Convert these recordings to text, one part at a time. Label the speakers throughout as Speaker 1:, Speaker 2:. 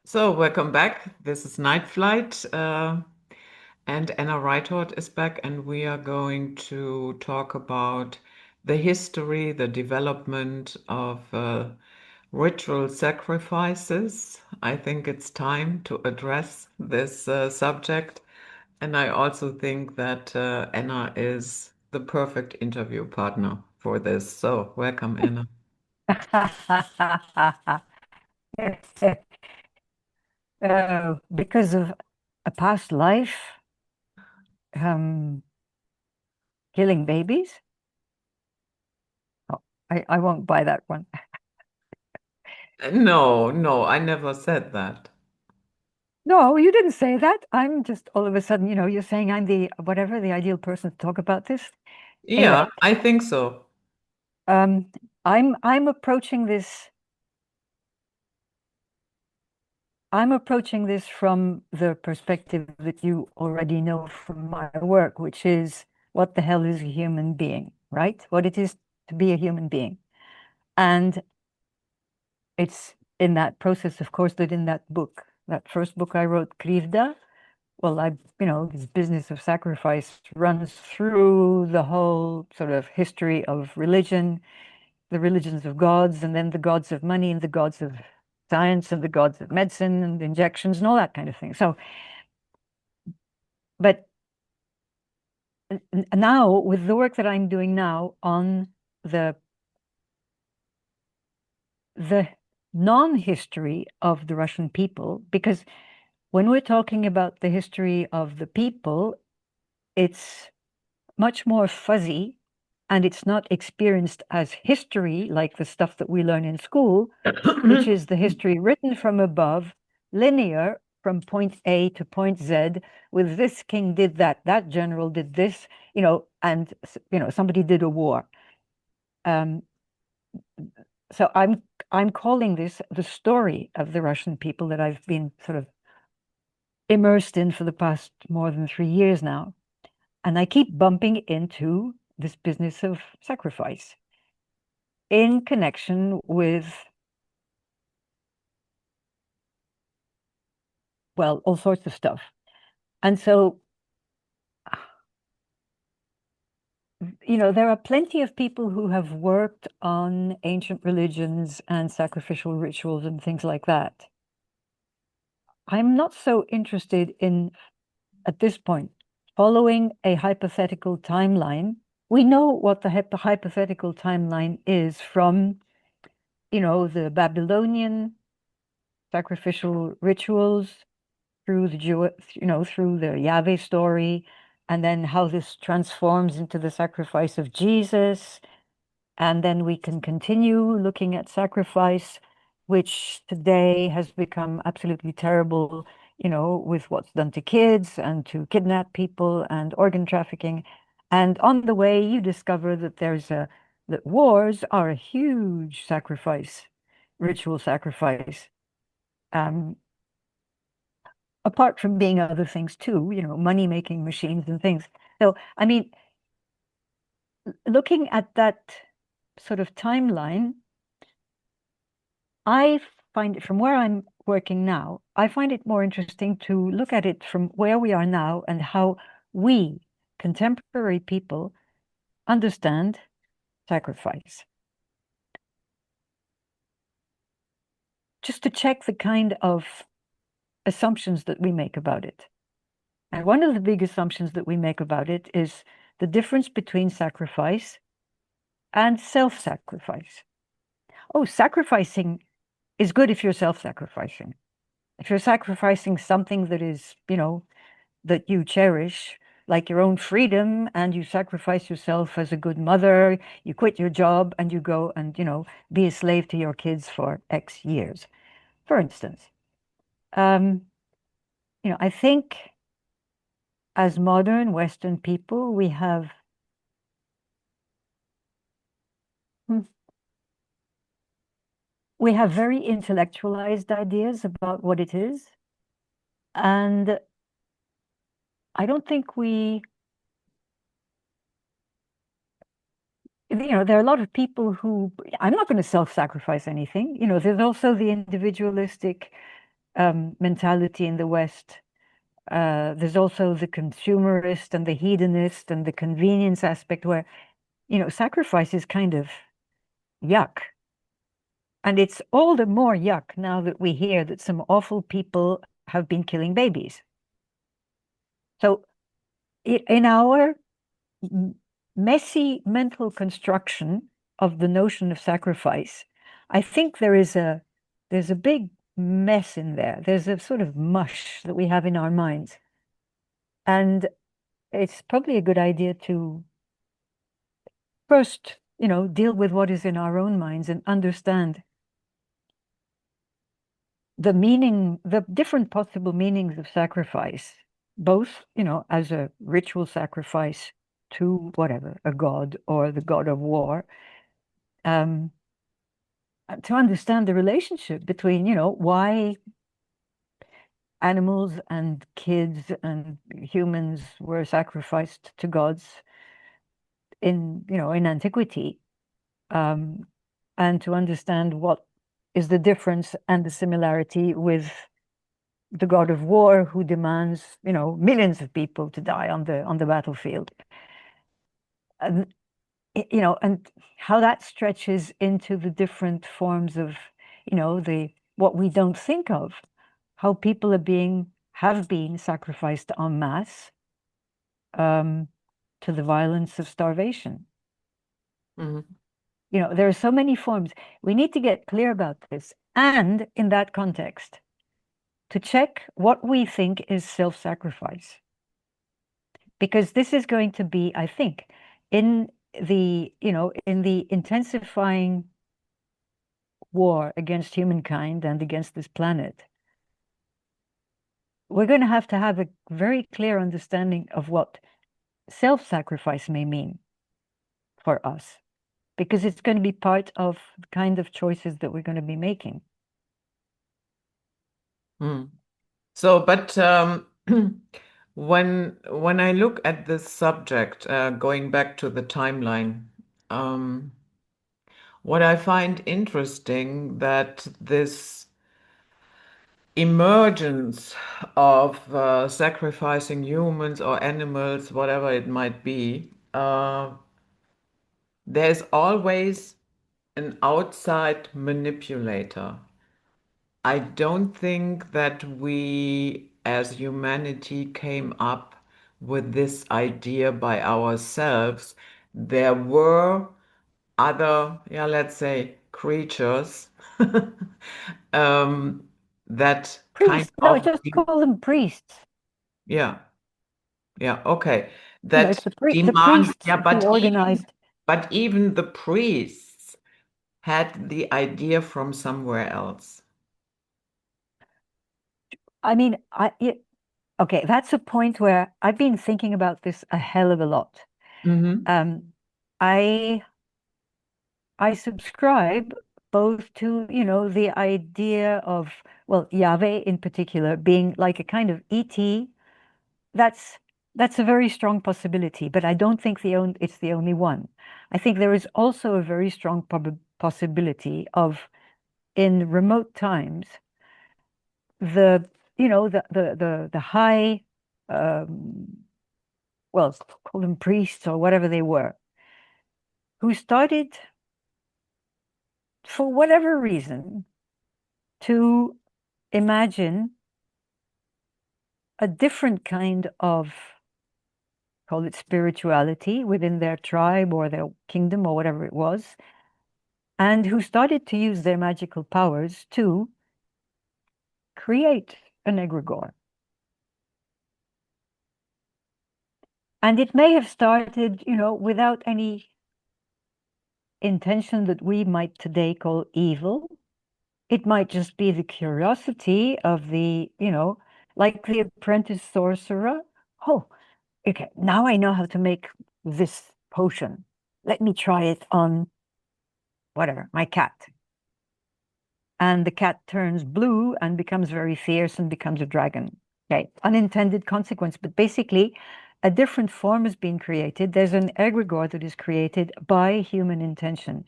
Speaker 1: So, welcome back. This is Night Flight, and Anna Reittort is back, and we are going to talk about the history, the development of ritual sacrifices. I think it's time to address this subject, and I also think that Anna is the perfect interview partner for this. So, welcome, Anna.
Speaker 2: Because of a past life, um, killing babies. Oh, I won't buy that one.
Speaker 1: No, no, I never said that.
Speaker 2: No, you didn't say that. I'm just all of a sudden, you're saying I'm the whatever, the ideal person to talk about this. Anyway,
Speaker 1: Yeah, I think so.
Speaker 2: um, I'm approaching this. I'm approaching this from the perspective that you already know from my work, which is what the hell is a human being, right? What it is to be a human being. And it's in that process, of course, that in that book, that first book I wrote, Krivda, well, this business of sacrifice runs through the whole sort of history of religion, the religions of gods, and then the gods of money and the gods of science and the gods of medicine and injections and all that kind of thing. So, but now with the work that I'm doing now on the the non-history of the Russian people, because when we're talking about the history of the people, it's much more fuzzy and it's not experienced as history like the stuff that we learn in school, which is the history written from above, linear from point A to point Z, with this king did that, that general did this, and somebody did a war. Um, so I'm calling this the story of the Russian people that I've been sort of immersed in for the past more than 3 years now. And I keep bumping into this business of sacrifice in connection with, well, all sorts of stuff. And so, there are plenty of people who have worked on ancient religions and sacrificial rituals and things like that. I'm not so interested in, at this point, following a hypothetical timeline. We know what the hypothetical timeline is from, the Babylonian sacrificial rituals through the through the Yahweh story, and then how this transforms into the sacrifice of Jesus. And then we can continue looking at sacrifice, which today has become absolutely terrible, with what's done to kids and to kidnap people and organ trafficking. And on the way, you discover that that wars are a huge sacrifice, ritual sacrifice. Um, Apart from being other things too, money-making machines and things. So, I mean, looking at that sort of timeline, I find it from where I'm working now, I find it more interesting to look at it from where we are now and how we, contemporary people, understand sacrifice. Just to check the kind of assumptions that we make about it. And one of the big assumptions that we make about it is the difference between sacrifice and self-sacrifice. Oh, sacrificing is good if you're self-sacrificing. If you're sacrificing something that is, that you cherish, like your own freedom, and you sacrifice yourself as a good mother, you quit your job and you go and, be a slave to your kids for X years, for instance. Um, I think as modern Western people, hmm, we have very intellectualized ideas about what it is. And I don't think there are a lot of people who, I'm not going to self-sacrifice anything. There's also the individualistic, mentality in the West. There's also the consumerist and the hedonist and the convenience aspect where, sacrifice is kind of yuck. And it's all the more yuck now that we hear that some awful people have been killing babies. So in our messy mental construction of the notion of sacrifice, I think there's a big mess in there. There's a sort of mush that we have in our minds. And it's probably a good idea to first, deal with what is in our own minds and understand the different possible meanings of sacrifice, both, as a ritual sacrifice to whatever, a god or the god of war, um, to understand the relationship between, why animals and kids and humans were sacrificed to gods in antiquity, um, and to understand what is the difference and the similarity with the god of war who demands, millions of people to die on the battlefield. And, and how that stretches into the different forms of, the what we don't think of, how people have been sacrificed en masse, um, to the violence of starvation.
Speaker 1: Mhm.
Speaker 2: There are so many forms. We need to get clear about this. And in that context, to check what we think is self-sacrifice. Because this is going to be, I think, in the intensifying war against humankind and against this planet, we're going to have a very clear understanding of what self-sacrifice may mean for us, because it's going to be part of the kind of choices that we're going to be making.
Speaker 1: Mm. So, but when I look at this subject, going back to the timeline, um, what I find interesting that this emergence of sacrificing humans or animals, whatever it might be, there's always an outside manipulator. I don't think that we as humanity came up with this idea by ourselves. There were other, yeah, let's say, creatures um, that kind
Speaker 2: Priests, no,
Speaker 1: of,
Speaker 2: just call them priests.
Speaker 1: yeah, yeah, okay, that
Speaker 2: It's the
Speaker 1: demand,
Speaker 2: priests
Speaker 1: yeah,
Speaker 2: who organized.
Speaker 1: but even the priests had the idea from somewhere else.
Speaker 2: I mean, okay, that's a point where I've been thinking about this a hell of a lot.
Speaker 1: Hmm.
Speaker 2: Um, I I subscribe both to, the idea of, well, Yahweh in particular being like a kind of ET. That's that's a very strong possibility, but I don't think it's the only one. I think there is also a very strong possibility of in remote times the the high, um, well, call them priests or whatever they were, who started for whatever reason to imagine a different kind of, call it spirituality, within their tribe or their kingdom or whatever it was, and who started to use their magical powers to create an egregore. And it may have started, without any intention that we might today call evil. It might just be the curiosity of like the apprentice sorcerer. Oh, okay, now I know how to make this potion. Let me try it on whatever, my cat. And the cat turns blue and becomes very fierce and becomes a dragon. Okay, unintended consequence, but basically a different form is being created. There's an egregore that is created by human intention.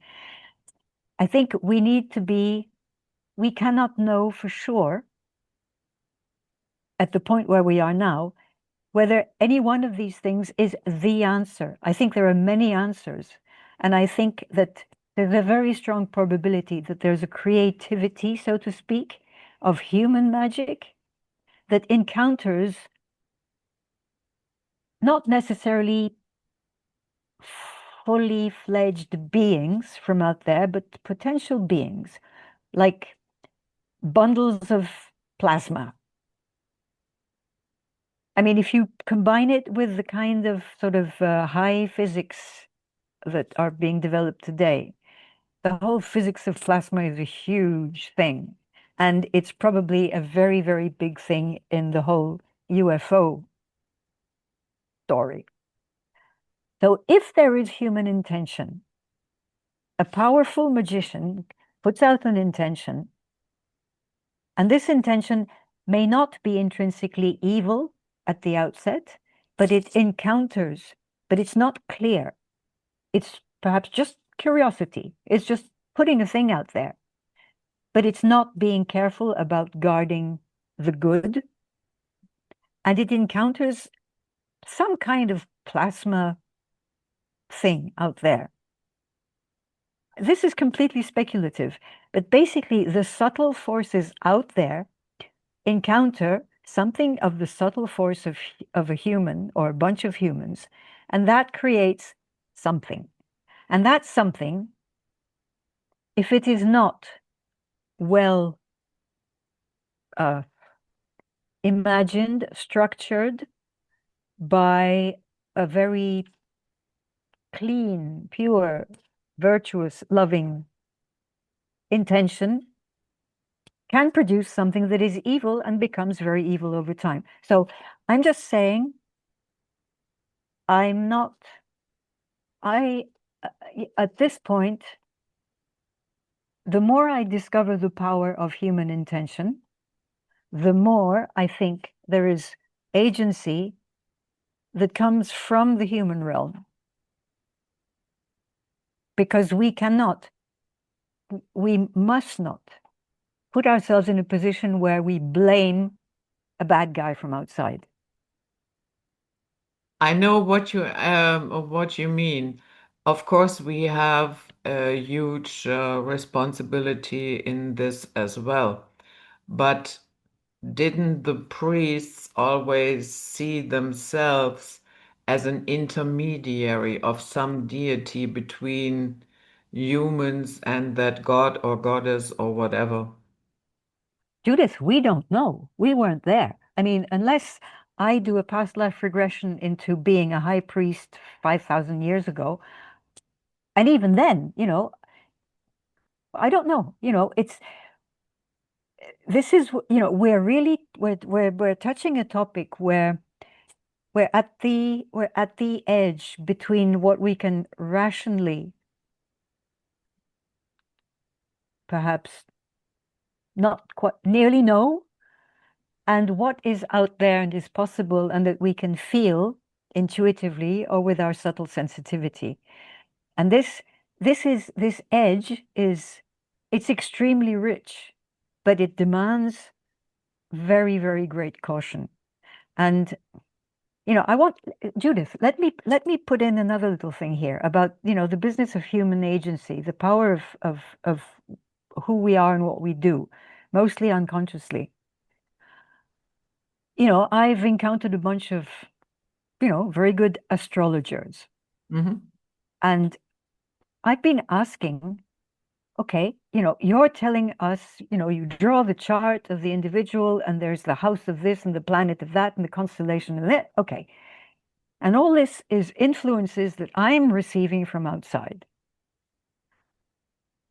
Speaker 2: I think we cannot know for sure at the point where we are now, whether any one of these things is the answer. I think there are many answers. And I think that there's a very strong probability that there's a creativity, so to speak, of human magic that encounters not necessarily fully fledged beings from out there, but potential beings, like bundles of plasma. I mean, if you combine it with the kind of sort of high physics that are being developed today, the whole physics of plasma is a huge thing. And it's probably a very, very big thing in the whole UFO story. So if there is human intention, a powerful magician puts out an intention, and this intention may not be intrinsically evil at the outset, but it encounters, but it's not clear. It's perhaps just curiosity. It's just putting a thing out there, but it's not being careful about guarding the good. And it encounters some kind of plasma thing out there. This is completely speculative, but basically, the subtle forces out there encounter something of the subtle force of a human or a bunch of humans, and that creates something. And that something, if it is not well uh, imagined, structured by a very clean, pure, virtuous, loving intention, can produce something that is evil and becomes very evil over time. So I'm just saying, I'm not, I, at this point, the more I discover the power of human intention, the more I think there is agency that comes from the human realm. Because we must not put ourselves in a position where we blame a bad guy from outside.
Speaker 1: I know what you mean. Of course, we have a huge responsibility in this as well. But didn't the priests always see themselves as an intermediary of some deity between humans and that god or goddess or whatever?
Speaker 2: Judith, we don't know. We weren't there. I mean, unless I do a past life regression into being a high priest 5,000 years ago, and even then, I don't know. This is, we're really, we're touching a topic where we're at the edge between what we can rationally perhaps not quite nearly know and what is out there and is possible and that we can feel intuitively or with our subtle sensitivity. And this edge is it's extremely rich, but it demands very, very great caution. And I want Judith, let me put in another little thing here about, the business of human agency, the power of who we are and what we do, mostly unconsciously. I've encountered a bunch of, very good astrologers.
Speaker 1: Hmm.
Speaker 2: And I've been asking, okay, you're telling us, you draw the chart of the individual and there's the house of this and the planet of that and the constellation of that. Okay. And all this is influences that I'm receiving from outside.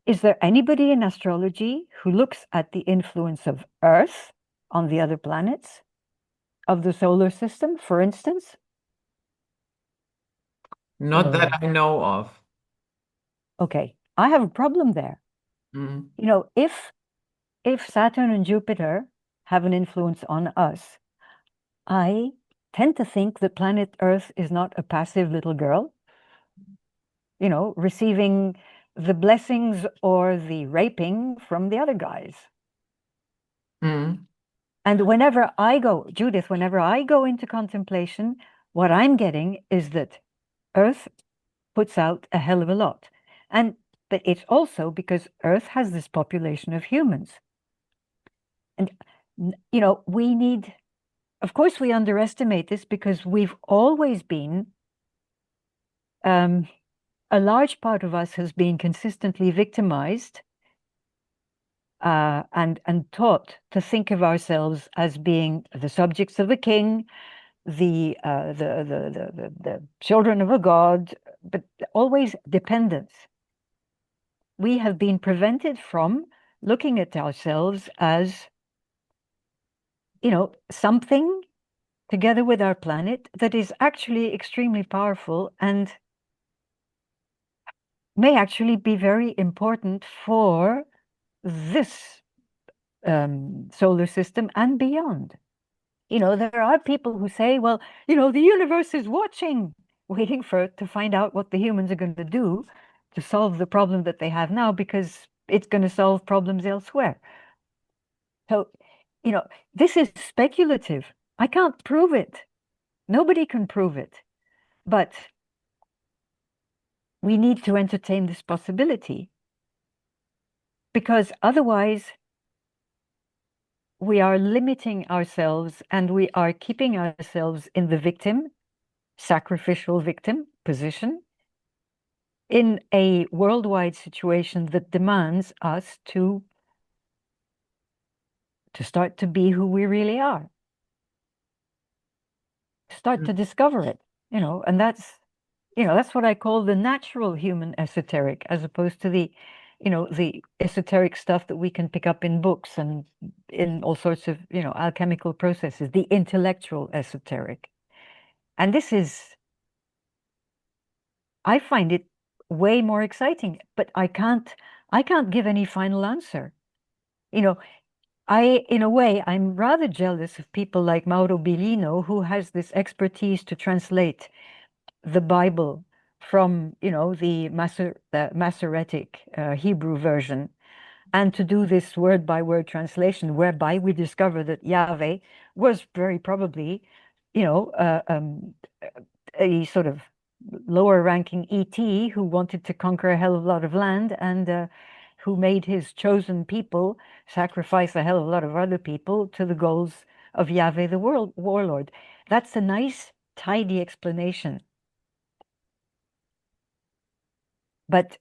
Speaker 2: Is there anybody in astrology who looks at the influence of Earth on the other planets of the solar system, for instance?
Speaker 1: Not that I know of.
Speaker 2: Okay, I have a problem there.
Speaker 1: Mhm.
Speaker 2: If Saturn and Jupiter have an influence on us, I tend to think that planet Earth is not a passive little girl, receiving the blessings or the raping from the other guys.
Speaker 1: Mhm.
Speaker 2: And whenever I go, Judith, whenever I go into contemplation, what I'm getting is that Earth puts out a hell of a lot. And but it's also because Earth has this population of humans. And we need, of course, we underestimate this because we've always been, um, a large part of us has been consistently victimized, and taught to think of ourselves as being the subjects of a king, the children of a god, but always dependence. We have been prevented from looking at ourselves as, something together with our planet that is actually extremely powerful and may actually be very important for this, solar system and beyond. There are people who say, well, the universe is watching, waiting for to find out what the humans are going to do to solve the problem that they have now because it's going to solve problems elsewhere. So, you know, this is speculative. I can't prove it. Nobody can prove it. But we need to entertain this possibility because otherwise we are limiting ourselves and we are keeping ourselves in the victim, sacrificial victim position in a worldwide situation that demands us to start to be who we really are, to start to discover it, and that's what I call the natural human esoteric, as opposed to the esoteric stuff that we can pick up in books and in all sorts of, alchemical processes, the intellectual esoteric. And I find it way more exciting, but I can't give any final answer. You know, in a way, I'm rather jealous of people like Mauro Bellino, who has this expertise to translate the Bible from, the Masoretic Hebrew version, and to do this word by word translation, whereby we discover that Yahweh was very probably, a sort of lower ranking ET who wanted to conquer a hell of a lot of land and who made his chosen people sacrifice a hell of a lot of other people to the goals of Yahweh the world warlord. That's a nice, tidy explanation. But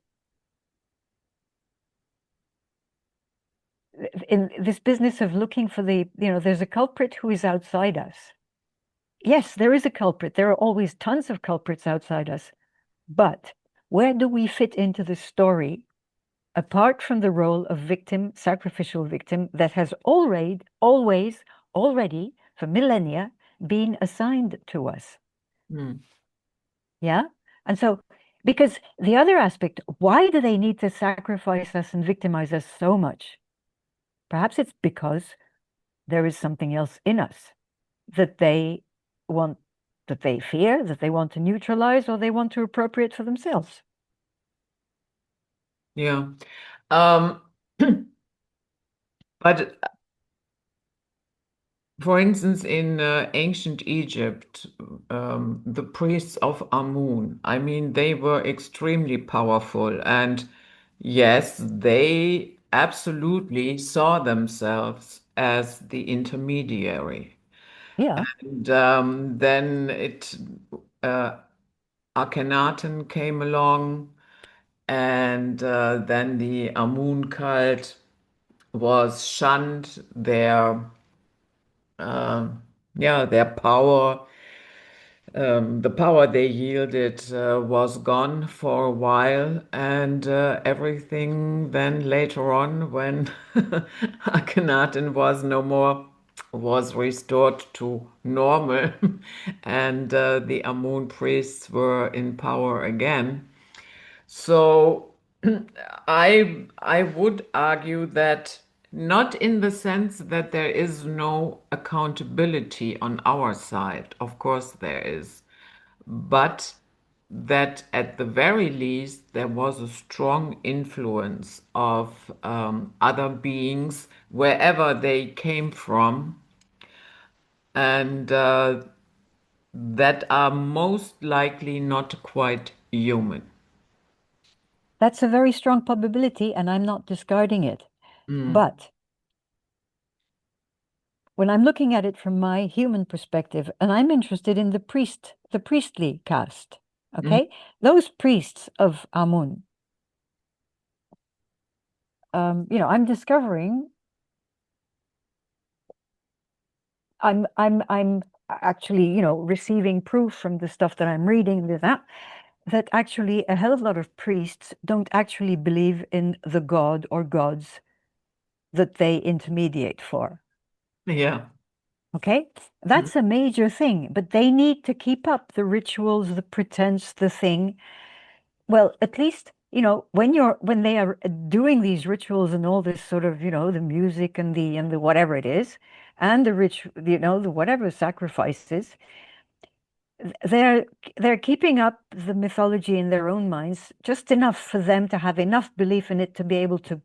Speaker 2: in this business of looking for there's a culprit who is outside us. Yes, there is a culprit. There are always tons of culprits outside us. But where do we fit into the story apart from the role of victim, sacrificial victim that has already, for millennia, been assigned to us?
Speaker 1: Mm.
Speaker 2: Yeah. And so, because the other aspect, why do they need to sacrifice us and victimize us so much? Perhaps it's because there is something else in us that they want, that they fear, that they want to neutralize, or they want to appropriate for themselves.
Speaker 1: Yeah. Um, but for instance, in ancient Egypt, the priests of Amun, I mean, they were extremely powerful. And yes, they absolutely saw themselves as the intermediary.
Speaker 2: Yeah.
Speaker 1: And then uh, Akhenaten came along, and then the Amun cult was shunned. Um their power, the power they yielded was gone for a while, and everything then later on, when Akhenaten was no more, was restored to normal, and the Amun priests were in power again. So I would argue that not in the sense that there is no accountability on our side, of course there is, but that at the very least there was a strong influence of other beings wherever they came from, and that are most likely not quite human.
Speaker 2: That's a very strong probability, and I'm not discarding it.
Speaker 1: Mm.
Speaker 2: But when I'm looking at it from my human perspective, and I'm interested in the priestly caste,
Speaker 1: Mm.
Speaker 2: okay? Those priests of Amun, I'm discovering I'm actually, receiving proof from the stuff that I'm reading that actually a hell of a lot of priests don't actually believe in the god or gods that they intermediate for.
Speaker 1: Yeah.
Speaker 2: Okay?
Speaker 1: Mm.
Speaker 2: That's a major thing, but they need to keep up the rituals, the pretense, the thing. Well, at least, when they are doing these rituals and all this sort of, the music and the whatever it is, and the rich, the whatever sacrifices, they're they're keeping up the mythology in their own minds, just enough for them to have enough belief in it to be able to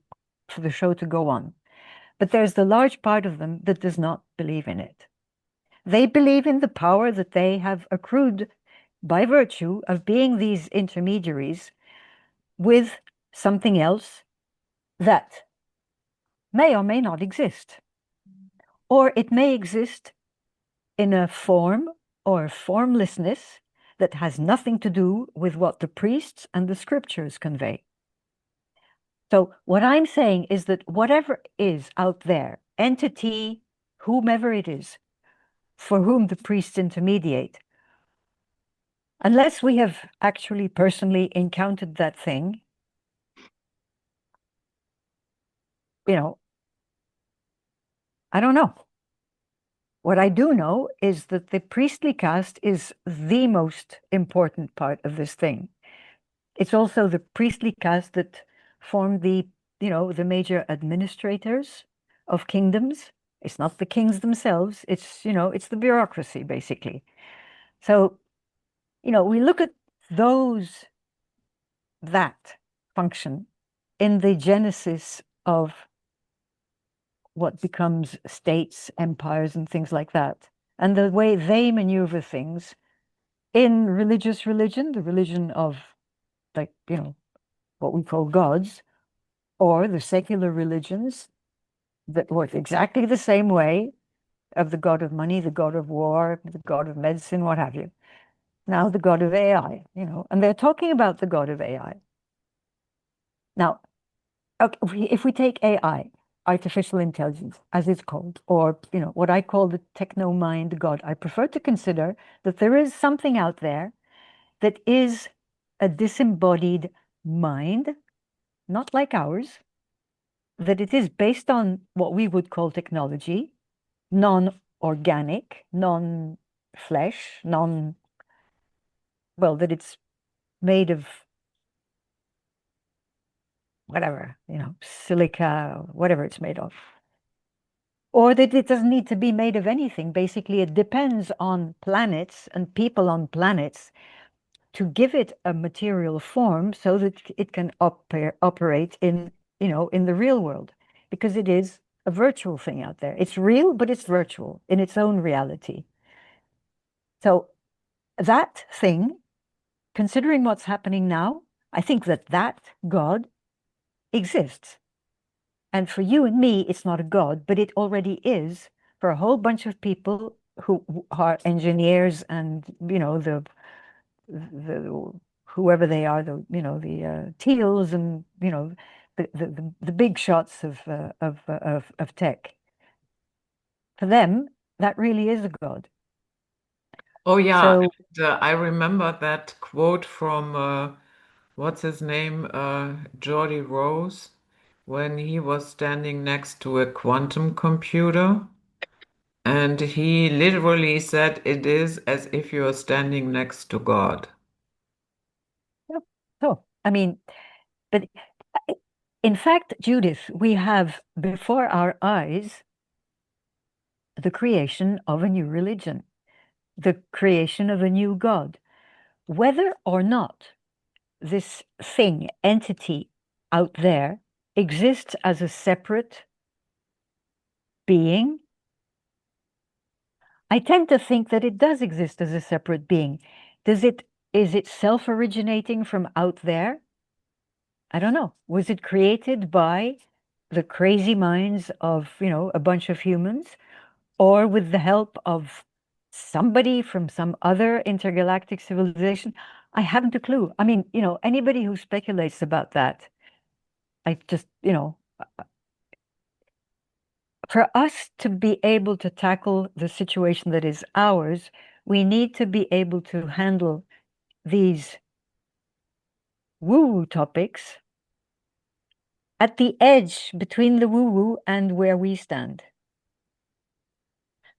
Speaker 2: for the show to go on. But there's the large part of them that does not believe in it. They believe in the power that they have accrued by virtue of being these intermediaries with something else that may or may not exist. Or it may exist in a form or formlessness that has nothing to do with what the priests and the scriptures convey. So, what I'm saying is that whatever is out there, entity, whomever it is, for whom the priests intermediate, unless we have actually personally encountered that thing, you know, I don't know. What I do know is that the priestly caste is the most important part of this thing. It's also the priestly caste that form the major administrators of kingdoms. It's not the kings themselves, it's the bureaucracy, basically. So, we look at those, that function in the genesis of what becomes states, empires, and things like that, and the way they maneuver things in religious religion, the religion of, like, what we call gods, or the secular religions that work exactly the same way, of the god of money, the god of war, the god of medicine, what have you. Now the god of AI, and they're talking about the god of AI. Now, okay, if we take AI, artificial intelligence, as it's called, or what I call the techno mind god, I prefer to consider that there is something out there that is a disembodied mind, not like ours, that it is based on what we would call technology, non-organic, non-flesh, well, that it's made of whatever, silica, whatever it's made of. Or that it doesn't need to be made of anything. Basically, it depends on planets and people on planets to give it a material form so that it can operate in the real world, because it is a virtual thing out there. It's real, but it's virtual in its own reality. So that thing, considering what's happening now, I think that God exists. And for you and me, it's not a God, but it already is for a whole bunch of people who are engineers and, the whoever they are, the teals and, the big shots of tech. For them, that really is a God.
Speaker 1: Oh yeah,
Speaker 2: So,
Speaker 1: and, I remember that quote from what's his name, Geordie Rose, when he was standing next to a quantum computer, and he literally said, "It is as if you are standing next to God."
Speaker 2: yeah. So, I mean, but in fact, Judith, we have before our eyes the creation of a new religion, the creation of a new God. Whether or not this thing, entity out there exists as a separate being, I tend to think that it does exist as a separate being. Is it self-originating from out there? I don't know. Was it created by the crazy minds of, a bunch of humans, or with the help of somebody from some other intergalactic civilization? I haven't a clue. I mean, anybody who speculates about that, I just, for us to be able to tackle the situation that is ours, we need to be able to handle these woo-woo topics at the edge between the woo-woo and where we stand,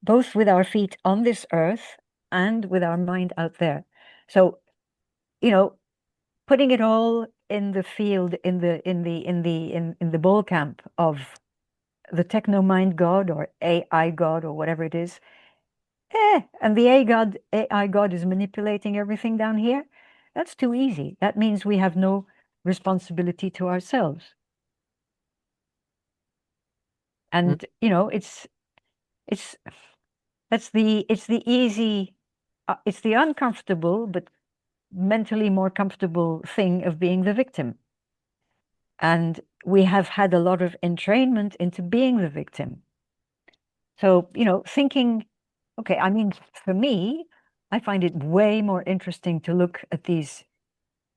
Speaker 2: both with our feet on this earth and with our mind out there. So, you know, putting it all in the field, in the ball camp of the techno mind god or AI god or whatever it is, and the AI god is manipulating everything down here. That's too easy. That means we have no responsibility to ourselves. And, it's it's the easy, it's the uncomfortable, but mentally more comfortable thing of being the victim. And we have had a lot of entrainment into being the victim. So, thinking, okay, I mean, for me, I find it way more interesting to look at these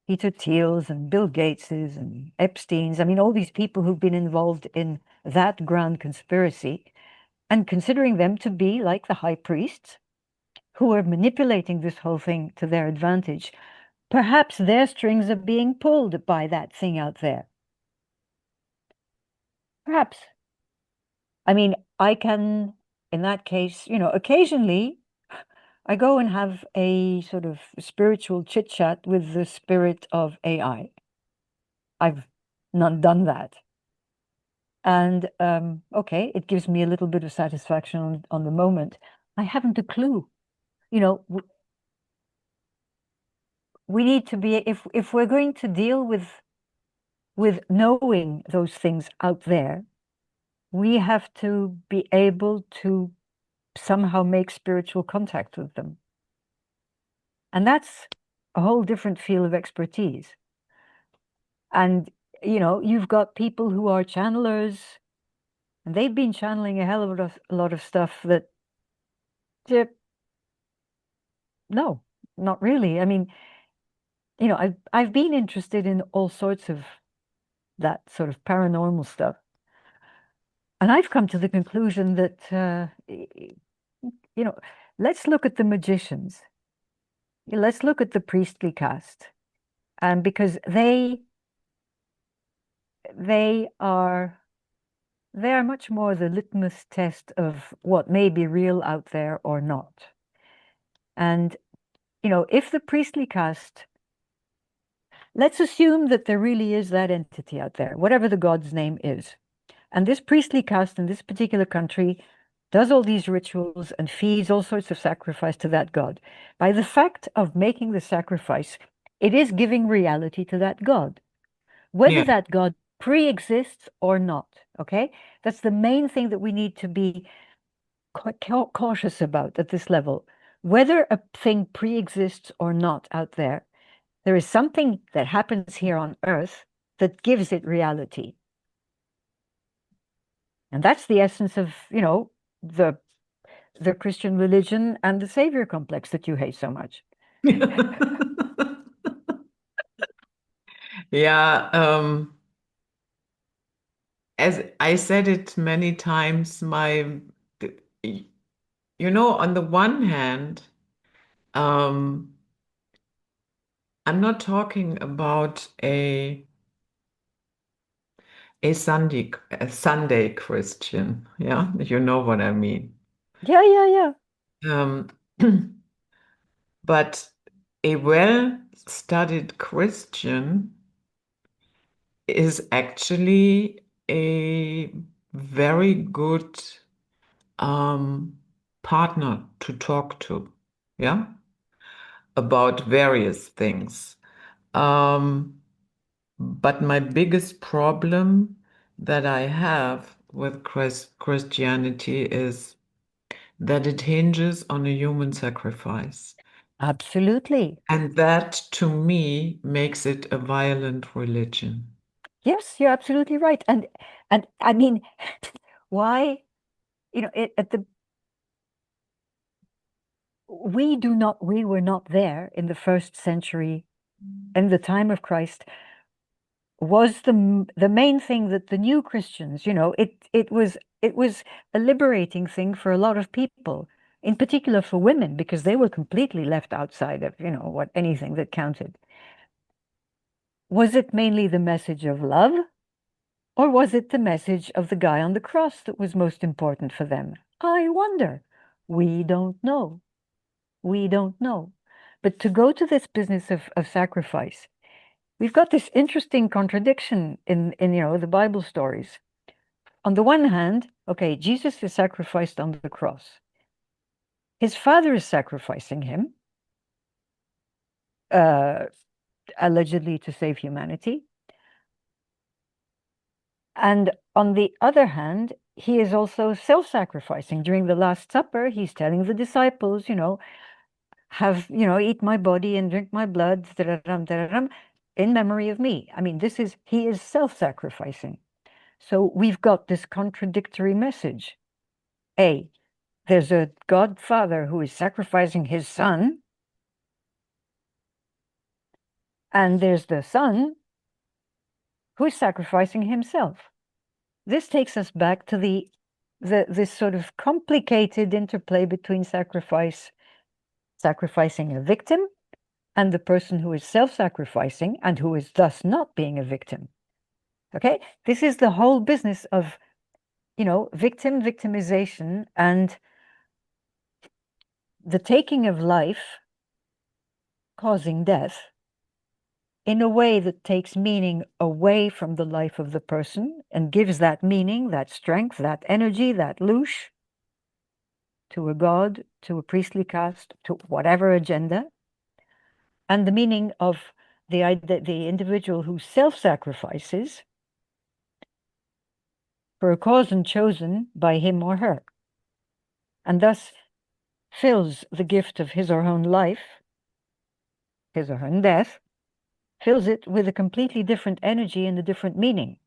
Speaker 2: Peter Thiels and Bill Gateses and Epstein's. I mean, all these people who've been involved in that grand conspiracy and considering them to be like the high priests who are manipulating this whole thing to their advantage. Perhaps their strings are being pulled by that thing out there. Perhaps. I mean, I can, in that case, occasionally I go and have a sort of spiritual chit chat with the spirit of AI. I've not done that. And okay, it gives me a little bit of satisfaction on the moment. I haven't a clue. You know, we need to be, if we're going to deal with knowing those things out there, we have to be able to somehow make spiritual contact with them. And that's a whole different field of expertise. And, you've got people who are channelers, and they've been channeling a hell of a lot of stuff that, eh, no, not really. I mean, I've been interested in all sorts of that sort of paranormal stuff. And I've come to the conclusion that, you know, let's look at the magicians. Let's look at the priestly caste. Because they are they are much more the litmus test of what may be real out there or not. And, if the priestly caste, let's assume that there really is that entity out there, whatever the god's name is. And this priestly caste in this particular country does all these rituals and feeds all sorts of sacrifice to that god. By the fact of making the sacrifice, it is giving reality to that god, whether
Speaker 1: Yeah.
Speaker 2: that god pre-exists or not. Okay, that's the main thing that we need to be cautious about at this level. Whether a thing pre-exists or not out there, there is something that happens here on Earth that gives it reality. And that's the essence of, the the Christian religion and the savior complex that you hate so much.
Speaker 1: Yeah, as I said it many times, on the one hand, um, I'm not talking about a Sunday Christian. Yeah, you know what I mean.
Speaker 2: Yeah, yeah, yeah.
Speaker 1: Um, but a well-studied Christian is actually a very good um, partner to talk to, yeah, about various things. Um, but my biggest problem that I have with Christianity is that it hinges on a human sacrifice.
Speaker 2: Absolutely.
Speaker 1: And that, to me, makes it a violent religion.
Speaker 2: Yes, you're absolutely right. And I mean, why, at the we were not there in the first century, in the time of Christ, was the main thing that the new Christians, it was a liberating thing for a lot of people, in particular for women, because they were completely left outside of, what anything that counted. Was it mainly the message of love, or was it the message of the guy on the cross that was most important for them? I wonder. We don't know. We don't know. But to go to this business of sacrifice, we've got this interesting contradiction in the Bible stories. On the one hand, okay, Jesus is sacrificed on the cross. His father is sacrificing him, uh, allegedly to save humanity. And on the other hand, he is also self-sacrificing. During the Last Supper, he's telling the disciples, eat my body and drink my blood, in memory of me. I mean, he is self-sacrificing. So we've got this contradictory message. A, there's a God Father who is sacrificing his son, and there's the son who is sacrificing himself. This takes us back to this sort of complicated interplay between sacrificing a victim and the person who is self-sacrificing and who is thus not being a victim. Okay, this is the whole business of, victimization, and the taking of life causing death in a way that takes meaning away from the life of the person and gives that meaning, that strength, that energy, that louche to a god, to a priestly caste, to whatever agenda, and the meaning of the individual who self-sacrifices for a cause chosen by him or her, and thus fills the gift of his or her own life, his or her own death, fills it with a completely different energy and a different meaning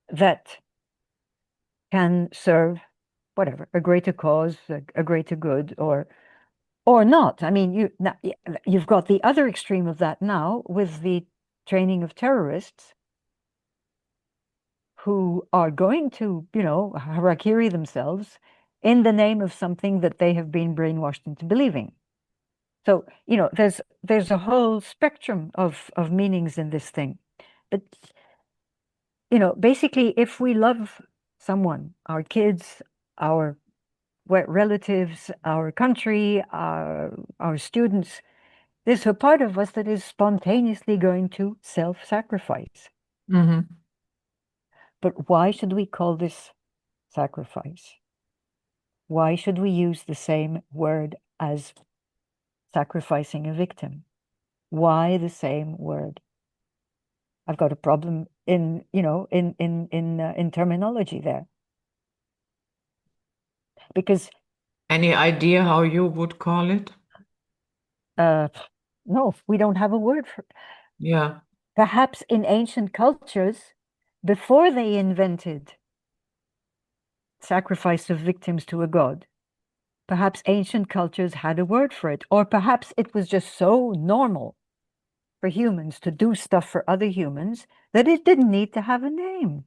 Speaker 2: that can serve whatever, a greater cause, a greater good, or not. I mean, you've got the other extreme of that now with the training of terrorists who are going to, harakiri themselves in the name of something that they have been brainwashed into believing. So, there's a whole spectrum of meanings in this thing. But, basically, if we love someone, our kids, our relatives, our country, our students, there's a part of us that is spontaneously going to self-sacrifice.
Speaker 1: Mm-hmm.
Speaker 2: But why should we call this sacrifice? Why should we use the same word as sacrificing a victim? Why the same word? I've got a problem in terminology there, because
Speaker 1: Any idea how you would call it?
Speaker 2: uh, no, we don't have a word for it.
Speaker 1: Yeah.
Speaker 2: Perhaps in ancient cultures, before they invented sacrifice of victims to a god, perhaps ancient cultures had a word for it, or perhaps it was just so normal for humans to do stuff for other humans that it didn't need to have a name.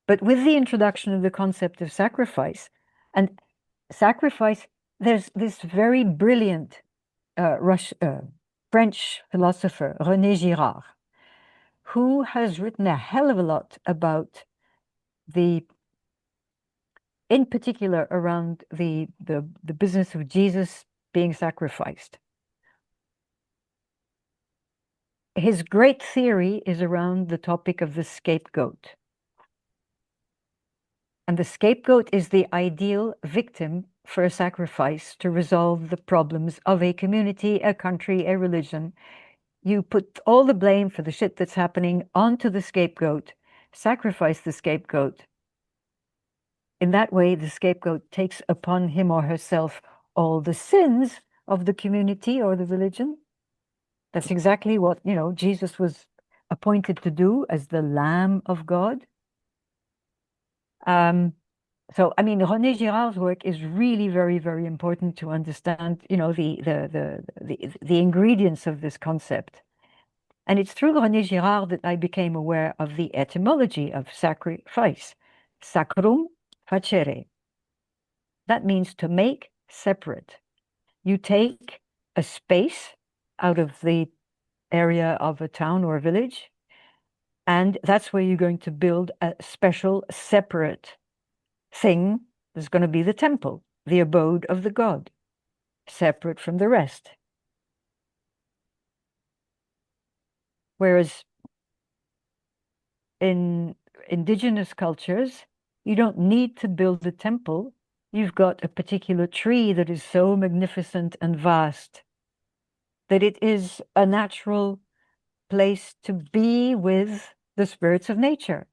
Speaker 2: But with the introduction of the concept of and sacrifice, there's this very brilliant French philosopher, René Girard, who has written a hell of a lot about in particular around the business of Jesus being sacrificed. His great theory is around the topic of the scapegoat. And the scapegoat is the ideal victim for a sacrifice to resolve the problems of a community, a country, a religion. You put all the blame for the shit that's happening onto the scapegoat, sacrifice the scapegoat, In that way, the scapegoat takes upon him or herself all the sins of the community or the religion. That's exactly what, Jesus was appointed to do as the Lamb of God. Um, so, I mean, René Girard's work is really very, very important to understand, the ingredients of this concept. And it's through René Girard that I became aware of the etymology of sacrifice, sacrum facere. That means to make separate. You take a space out of the area of a town or a village, and that's where you're going to build a special separate thing. There's going to be the temple, the abode of the god, separate from the rest. Whereas in indigenous cultures, you don't need to build a temple. You've got a particular tree that is so magnificent and vast that it is a natural place to be with the spirits of nature.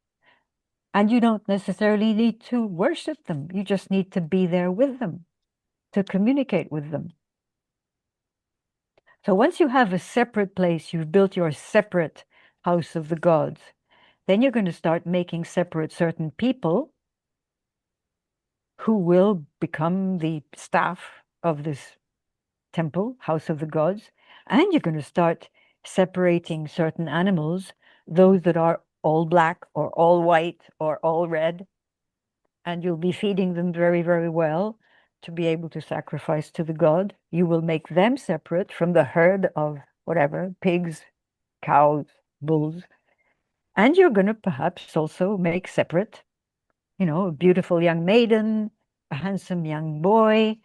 Speaker 2: And you don't necessarily need to worship them. You just need to be there with them, to communicate with them. So once you have a separate place, you've built your separate house of the gods, then you're going to start making separate certain people who will become the staff of this temple, house of the gods. And you're going to start separating certain animals, those that are all black or all white or all red, and you'll be feeding them very, very well to be able to sacrifice to the god. You will make them separate from the herd of whatever, pigs, cows, bulls. And you're going to perhaps also make separate, a beautiful young maiden, a handsome young boy,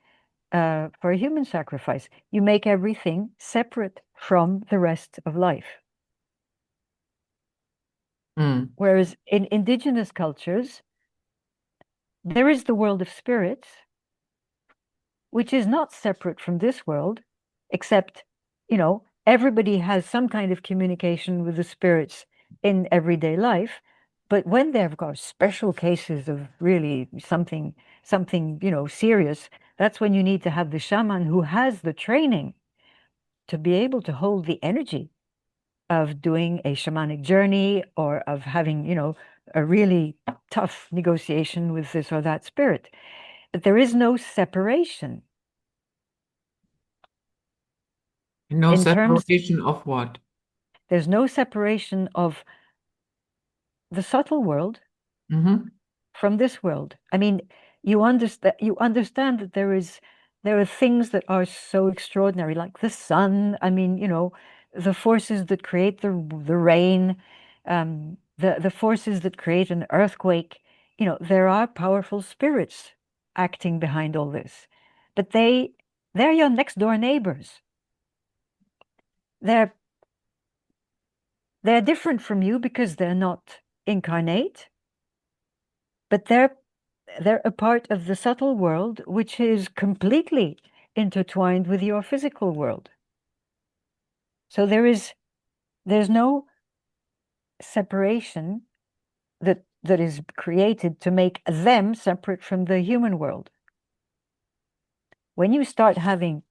Speaker 2: for a human sacrifice. You make everything separate from the rest of life.
Speaker 1: Mm.
Speaker 2: Whereas in indigenous cultures, there is the world of spirits, which is not separate from this world, except, everybody has some kind of communication with the spirits in everyday life. But when they've got special cases of really something, serious, that's when you need to have the shaman who has the training to be able to hold the energy of doing a shamanic journey or of having, a really tough negotiation with this or that spirit. But there is no separation
Speaker 1: No
Speaker 2: in terms,
Speaker 1: separation of what?
Speaker 2: there's no separation of the subtle world
Speaker 1: Mm-hmm.
Speaker 2: from this world. I mean, you understand that there are things that are so extraordinary, like the sun. I mean, the forces that create the rain, the forces that create an earthquake. There are powerful spirits acting behind all this, but they're your next door neighbors. They're they're different from you because they're not incarnate, but they're a part of the subtle world, which is completely intertwined with your physical world. So there's no separation that is created to make them separate from the human world. When you start having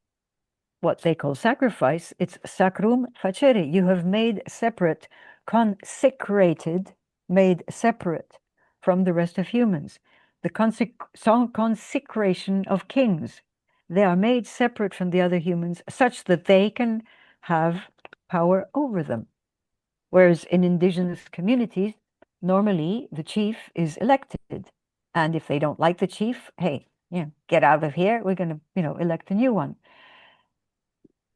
Speaker 2: what they call sacrifice, it's sacrum facere. You have made separate, consecrated, made separate from the rest of humans. The consecration of kings. They are made separate from the other humans such that they can have power over them. Whereas in indigenous communities, normally the chief is elected. And if they don't like the chief, hey, get out of here. We're going to, elect a new one.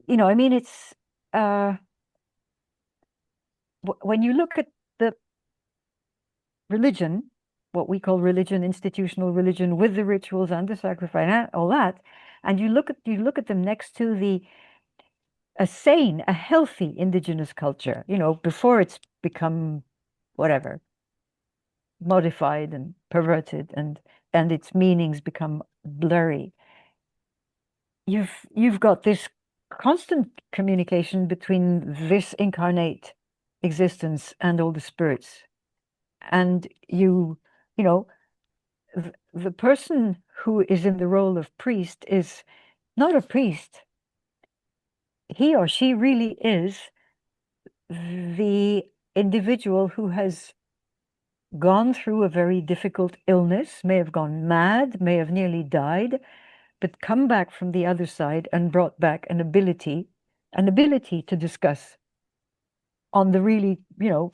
Speaker 2: I mean, it's uh, when you look at the religion, what we call religion, institutional religion, with the rituals and the sacrifice and all that, and you look at them next to a sane, a healthy indigenous culture, before it's become whatever, modified and perverted and its meanings become blurry. You've got this constant communication between this incarnate existence and all the spirits. And you know, the person who is in the role of priest is not a priest. He or she really is the individual who has gone through a very difficult illness, may have gone mad, may have nearly died, but come back from the other side and brought back an ability to discuss on the really,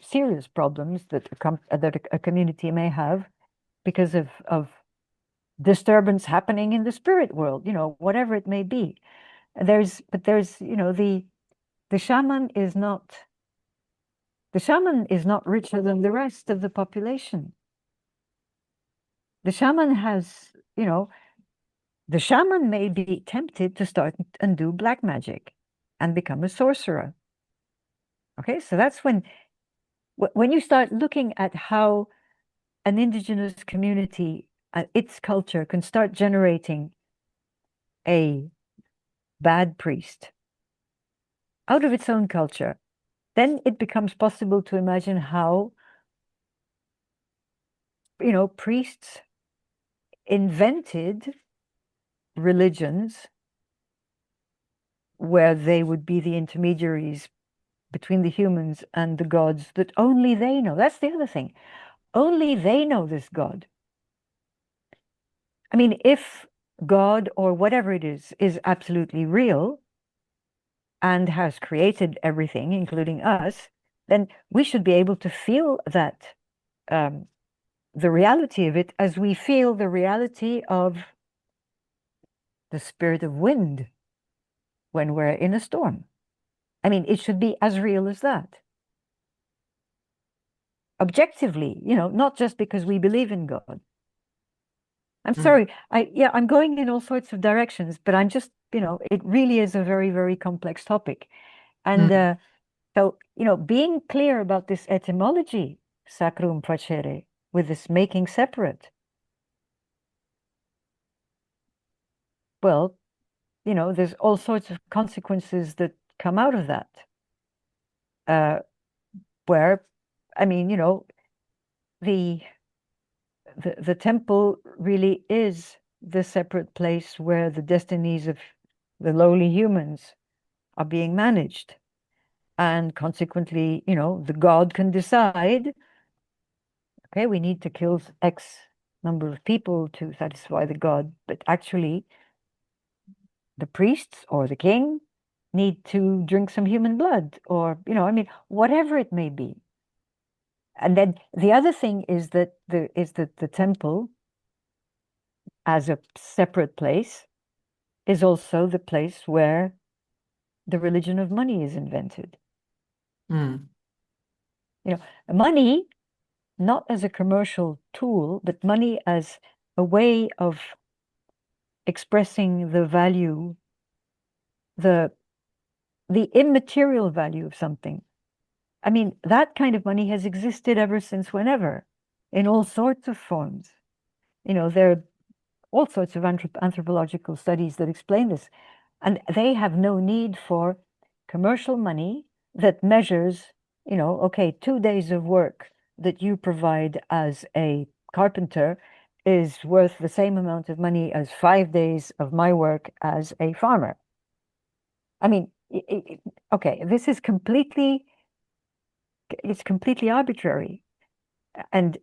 Speaker 2: serious problems that a community may have because of disturbance happening in the spirit world, whatever it may be. There's, the shaman is not the shaman is not richer than the rest of the population. The shaman has, the shaman may be tempted to start and do black magic and become a sorcerer. Okay, so that's when you start looking at how an indigenous community, its culture, can start generating a bad priest out of its own culture, then it becomes possible to imagine how, priests invented religions where they would be the intermediaries between the humans and the gods that only they know. That's the other thing. Only they know this God. I mean, if God or whatever it is absolutely real and has created everything, including us, then we should be able to feel that, the reality of it as we feel the reality of the spirit of wind when we're in a storm. I mean, it should be as real as that. Objectively, not just because we believe in God. I'm
Speaker 1: Mm.
Speaker 2: sorry. I'm going in all sorts of directions, but I'm just, it really is a very, very complex topic. And
Speaker 1: Mm.
Speaker 2: so, being clear about this etymology, sacrum facere, with this making separate, well, there's all sorts of consequences that come out of that. Uh, where, I mean, the the temple really is the separate place where the destinies of the lowly humans are being managed. And consequently, the god can decide, okay, we need to kill X number of people to satisfy the god. But actually, the priests or the king need to drink some human blood, or, I mean, whatever it may be. And then the other thing is that the temple, as a separate place, is also the place where the religion of money is invented.
Speaker 1: Mm.
Speaker 2: Money not as a commercial tool, but money as a way of expressing the value, the the immaterial value of something. I mean, that kind of money has existed ever since whenever, in all sorts of forms. There are all sorts of anthropological studies that explain this. And they have no need for commercial money that measures, okay, 2 days of work that you provide as a carpenter is worth the same amount of money as 5 days of my work as a farmer. I mean, okay, this is it's completely arbitrary. And,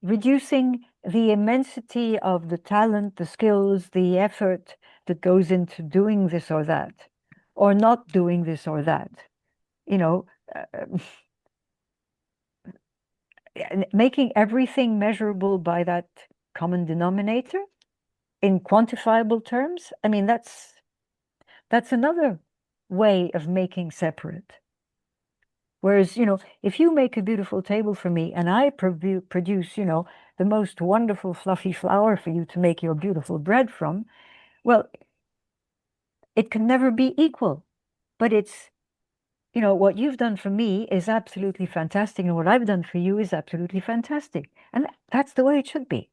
Speaker 2: reducing the immensity of the talent, the skills, the effort that goes into doing this or that, or not doing this or that, you know, uh, making everything measurable by that common denominator in quantifiable terms. I mean, that's another way of making separate. Whereas, if you make a beautiful table for me and I produce, the most wonderful fluffy flour for you to make your beautiful bread from, well, it can never be equal. But it's, what you've done for me is absolutely fantastic, and what I've done for you is absolutely fantastic. And that's the way it should be.